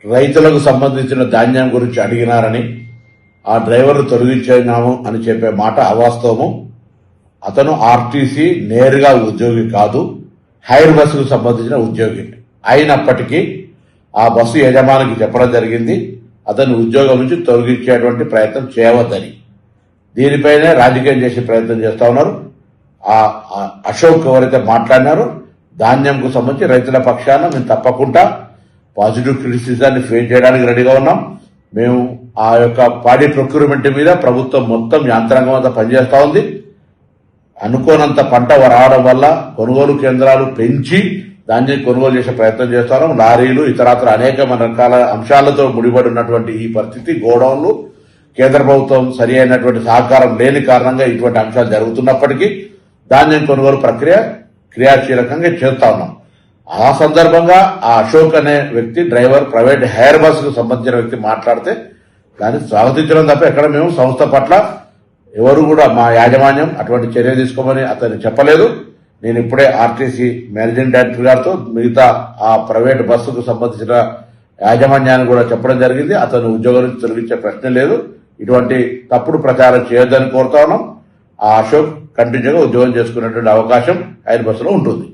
రైతులకు సంబంధించిన ధాన్యం గురించి అడిగినారని ఆ డ్రైవర్ను తొలగించాము అని చెప్పే మాట అవాస్తవము. అతను ఆర్టీసీ నేరుగా ఉద్యోగి కాదు, హైర్ బస్సుకు సంబంధించిన ఉద్యోగి. అయినప్పటికీ ఆ బస్సు యజమానికి చెప్పడం జరిగింది అతని ఉద్యోగం నుంచి తొలగించేటువంటి ప్రయత్నం చేయవద్దని. దీనిపైనే రాజకీయం చేసే ప్రయత్నం చేస్తా ఉన్నారు. ఆ అశోక్ ఎవరైతే మాట్లాడినారో ధాన్యంకు సంబంధించి రైతుల పక్షాన మేము తప్పకుండా పాజిటివ్ క్రిటిసిజాన్ని ఫేస్ చేయడానికి రెడీగా ఉన్నాం. మేము ఆ యొక్క పాడి ప్రొక్యూర్మెంట్ మీద ప్రభుత్వం మొత్తం యంత్రాంగం అంతా పనిచేస్తా ఉంది. అనుకోనంత పంట రావడం వల్ల కొనుగోలు కేంద్రాలు పెంచి ధాన్యం కొనుగోలు చేసే ప్రయత్నం చేస్తాను. లారీలు ఇతరత్ర అనేక రకాల అంశాలతో ముడిపడి ఉన్నటువంటి ఈ పరిస్థితి, గోడౌన్లు, కేంద్ర ప్రభుత్వం సరి అయినటువంటి సహకారం లేని కారణంగా ఇటువంటి అంశాలు జరుగుతున్నప్పటికీ ధాన్యం కొనుగోలు ప్రక్రియ క్రియాశీలకంగా చేస్తా ఉన్నాం. ఆ సందర్భంగా ఆ అశోక్ అనే వ్యక్తి డ్రైవర్ ప్రైవేట్ హైర్ బస్సుకు సంబంధించిన వ్యక్తి మాట్లాడితే దాన్ని స్వాగతించడం తప్ప ఎక్కడ మేము సంస్థ పట్ల ఎవరు కూడా మా యాజమాన్యం అటువంటి చర్య తీసుకోమని అతను చెప్పలేదు. నేను ఇప్పుడే ఆర్టీసీ మేనేజింగ్ డైరెక్టర్ గారితో మిగతా ఆ ప్రైవేట్ బస్సుకు సంబంధించిన యాజమాన్యాన్ని కూడా చెప్పడం జరిగింది. అతను ఉద్యోగం నుంచి తొలగించే ప్రశ్న లేదు. ఇటువంటి తప్పుడు ప్రచారం చేయొద్దని కోరుతా ఉన్నాం. ఆ అశోక్ కంటిన్యూగా ఉద్యోగం చేసుకునేటువంటి అవకాశం హైర్ బస్సులో ఉంటుంది.